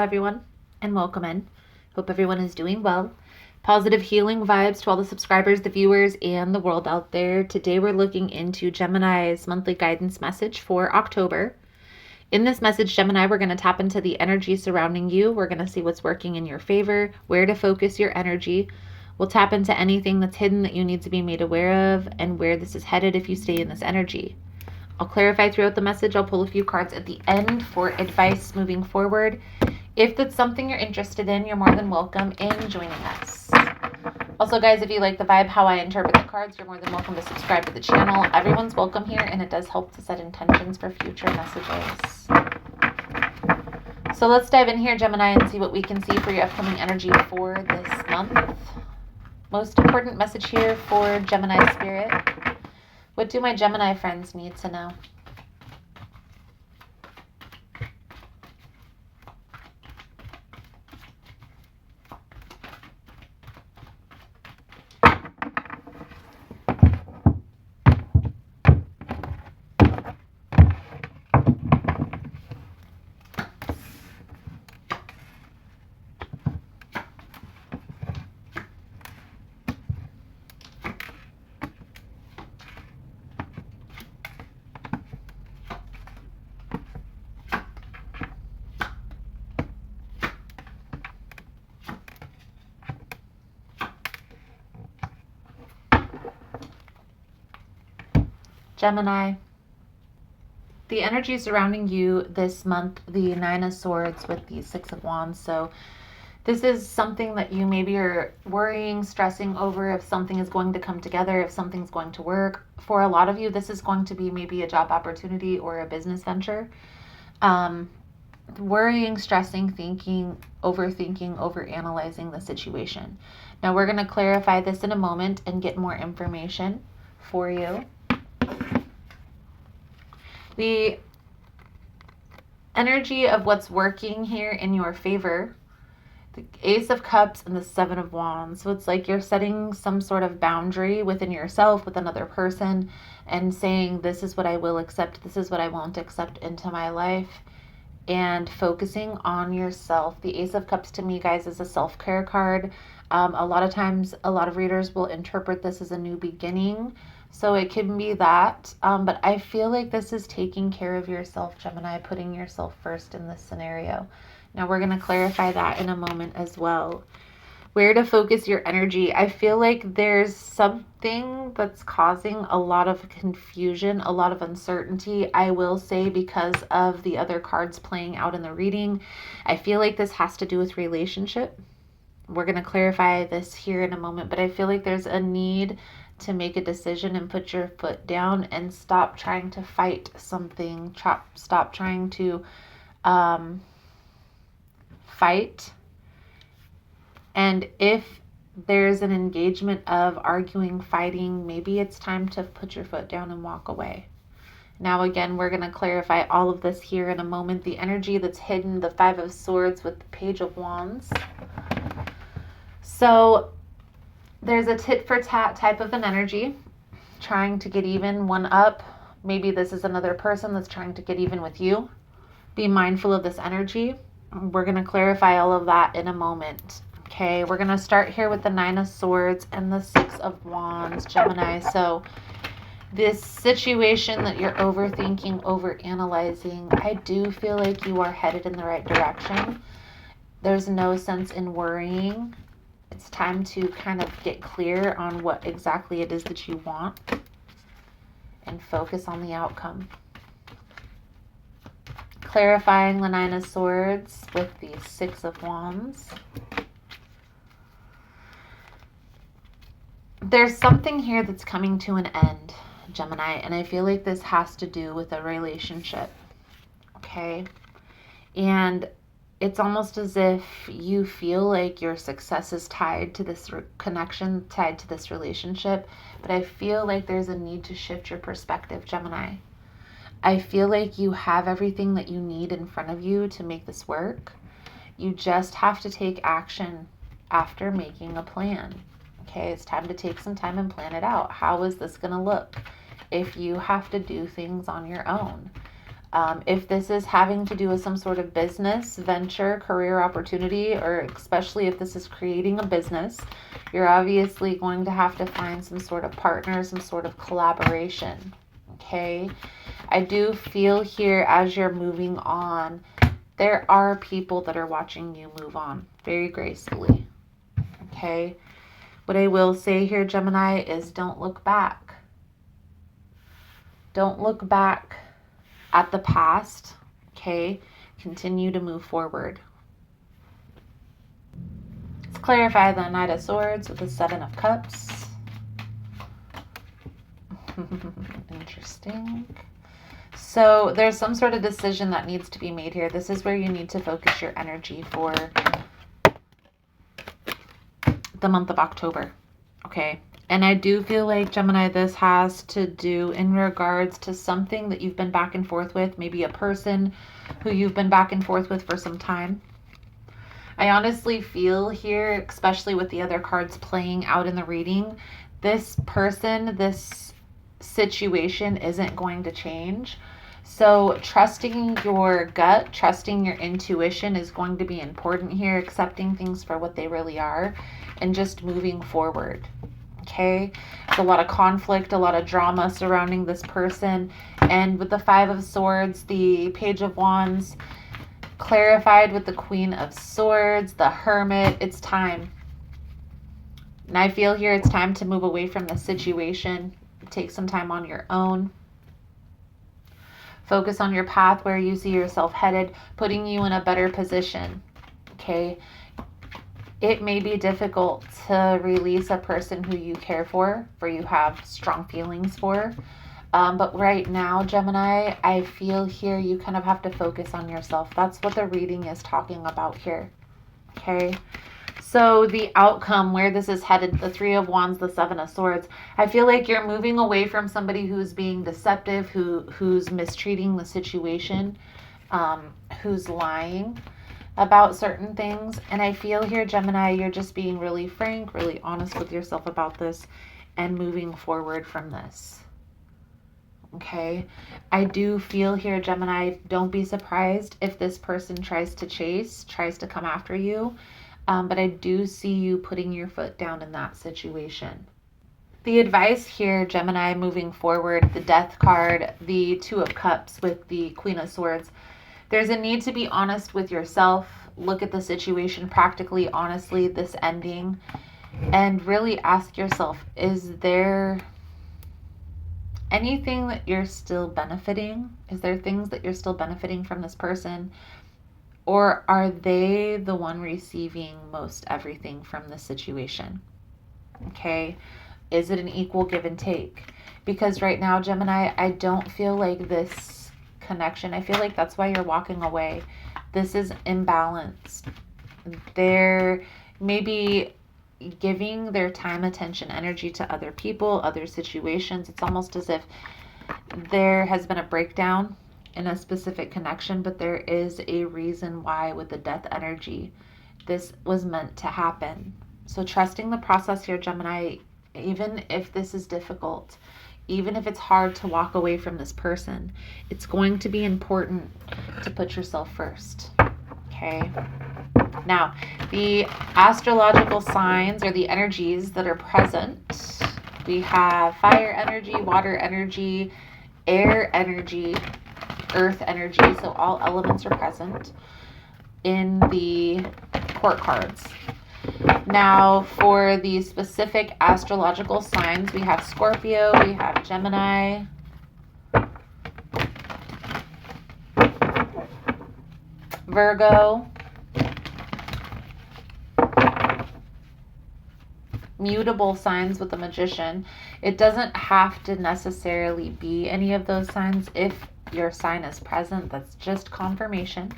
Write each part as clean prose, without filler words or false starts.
everyone, and welcome in. Hope everyone is doing well. Positive healing vibes to all the subscribers, the viewers, and the world out there. Today we're looking into Gemini's monthly guidance message for October. In this message, Gemini, we're going to tap into the energy surrounding you. We're going to see what's working in your favor, where to focus your energy. We'll tap into anything that's hidden that you need to be made aware of, and where this is headed if you stay in this energy. I'll clarify throughout the message. I'll pull a few cards at the end for advice moving forward. If that's something you're interested in, you're more than welcome in joining us. Also, guys, if you like the vibe, how I interpret the cards, you're more than welcome to subscribe to the channel. Everyone's welcome here, and it does help to set intentions for future messages. So let's dive in here, Gemini, and see what we can see for your upcoming energy for this month. Most important message here for Gemini Spirit. What do my Gemini friends need to know? Gemini, the energy surrounding you this month, the Nine of Swords with the Six of Wands. So this is something that you maybe are worrying, stressing over, if something is going to come together, if something's going to work. For a lot of you, this is going to be maybe a job opportunity or a business venture. Worrying, stressing, thinking, overthinking, overanalyzing the situation. Now we're going to clarify this in a moment and get more information for you. The energy of what's working here in your favor, the Ace of Cups and the Seven of Wands. So it's like you're setting some sort of boundary within yourself, with another person, and saying, this is what I will accept, this is what I won't accept into my life, and focusing on yourself. The Ace of Cups to me, guys, is a self-care card. A lot of times, a lot of readers will interpret this as a new beginning. So it can be that, but I feel like this is taking care of yourself, Gemini, putting yourself first in this scenario. Now we're going to clarify that in a moment as well. Where to focus your energy. I feel like there's something that's causing a lot of confusion, a lot of uncertainty. I will say, because of the other cards playing out in the reading, I feel like this has to do with relationship. We're going to clarify this here in a moment, but I feel like there's a need to make a decision and put your foot down and stop trying to fight something. Stop trying to fight. And if there's an engagement of arguing, fighting, maybe it's time to put your foot down and walk away. Now, again, we're going to clarify all of this here in a moment. The energy that's hidden, the Five of Swords with the Page of Wands. So there's a tit for tat type of an energy, trying to get even, one up. Maybe this is another person that's trying to get even with you. Be mindful of this energy. We're going to clarify all of that in a moment. Okay, we're going to start here with the Nine of Swords and the Six of Wands, Gemini. So this situation that you're overthinking, overanalyzing, I do feel like you are headed in the right direction. There's no sense in worrying. It's time to kind of get clear on what exactly it is that you want and focus on the outcome. Clarifying the Nine of Swords with the Six of Wands. There's something here that's coming to an end, Gemini, and I feel like this has to do with a relationship, okay? And it's almost as if you feel like your success is tied to this connection, tied to this relationship, but I feel like there's a need to shift your perspective, Gemini. I feel like you have everything that you need in front of you to make this work. You just have to take action after making a plan. Okay, it's time to take some time and plan it out. How is this going to look if you have to do things on your own? If this is having to do with some sort of business, venture, career opportunity, or especially if this is creating a business, you're obviously going to have to find some sort of partner, some sort of collaboration. Okay? I do feel here as you're moving on, there are people that are watching you move on very gracefully. Okay? What I will say here, Gemini, is don't look back. Don't look back at the past. Okay? Continue to move forward. Let's clarify the Knight of Swords with the Seven of Cups. Interesting. So there's some sort of decision that needs to be made here. This is where you need to focus your energy for the month of October. Okay. And I do feel like, Gemini, this has to do in regards to something that you've been back and forth with, maybe a person who you've been back and forth with for some time. I honestly feel here, especially with the other cards playing out in the reading, this person, this situation isn't going to change. So trusting your gut, trusting your intuition is going to be important here, accepting things for what they really are, and just moving forward. Okay, there's a lot of conflict, a lot of drama surrounding this person. And with the Five of Swords, the Page of Wands, clarified with the Queen of Swords, the Hermit, it's time. And I feel here it's time to move away from the situation. Take some time on your own. Focus on your path, where you see yourself headed, putting you in a better position. Okay. It may be difficult to release a person who you care for you have strong feelings for. But right now, Gemini, I feel here you kind of have to focus on yourself. That's what the reading is talking about here. Okay. So the outcome, where this is headed, the Three of Wands, the Seven of Swords, I feel like you're moving away from somebody who's being deceptive, who's mistreating the situation, who's lying about certain things. And I feel here, Gemini, you're just being really frank, really honest with yourself about this and moving forward from this. Okay. I do feel here, Gemini, don't be surprised if this person tries to come after you. But I do see you putting your foot down in that situation. The advice here, Gemini, moving forward, the Death card, the Two of Cups with the Queen of Swords, there's a need to be honest with yourself, look at the situation practically, honestly, this ending, and really ask yourself, is there anything that you're still benefiting? Is there things that you're still benefiting from this person? Or are they the one receiving most everything from the situation? Okay. Is it an equal give and take? Because right now, Gemini, I don't feel like this connection. I feel like that's why you're walking away. This is imbalanced. They're maybe giving their time, attention, energy to other people, other situations. It's almost as if there has been a breakdown in a specific connection, but there is a reason why with the Death energy this was meant to happen. So trusting the process here, Gemini, even if this is difficult, even if it's hard to walk away from this person, it's going to be important to put yourself first. Okay. Now, the astrological signs or the energies that are present, we have fire energy, water energy, air energy, earth energy. So all elements are present in the court cards. Now, for the specific astrological signs, we have Scorpio, we have Gemini, Virgo, mutable signs with the Magician. It doesn't have to necessarily be any of those signs. If your sign is present, that's just confirmation.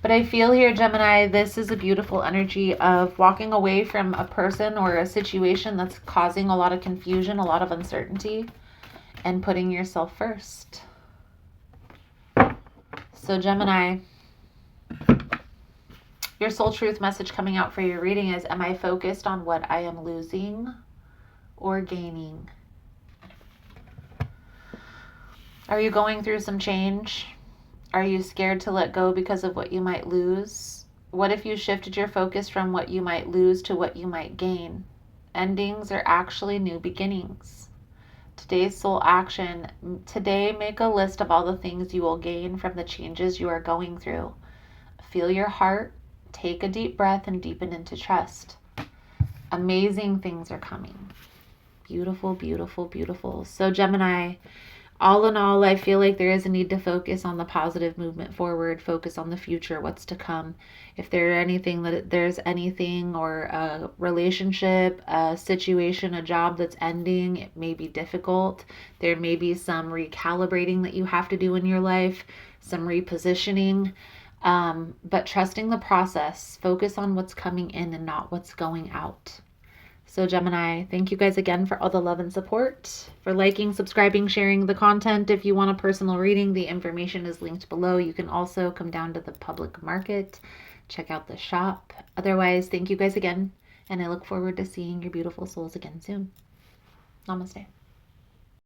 But I feel here, Gemini, this is a beautiful energy of walking away from a person or a situation that's causing a lot of confusion, a lot of uncertainty, and putting yourself first. So Gemini, your soul truth message coming out for your reading is, am I focused on what I am losing or gaining? Are you going through some change? Are you scared to let go because of what you might lose? What if you shifted your focus from what you might lose to what you might gain? Endings are actually new beginnings. Today's soul action. Today, make a list of all the things you will gain from the changes you are going through. Feel your heart, take a deep breath, and deepen into trust. Amazing things are coming. Beautiful, beautiful, beautiful. So, Gemini, all in all, I feel like there is a need to focus on the positive movement forward, focus on the future, what's to come. If there's anything or a relationship, a situation, a job that's ending, it may be difficult. There may be some recalibrating that you have to do in your life, some repositioning. But trusting the process, focus on what's coming in and not what's going out. So, Gemini, thank you guys again for all the love and support, for liking, subscribing, sharing the content. If you want a personal reading, the information is linked below. You can also come down to the public market, check out the shop. Otherwise, thank you guys again, and I look forward to seeing your beautiful souls again soon. Namaste.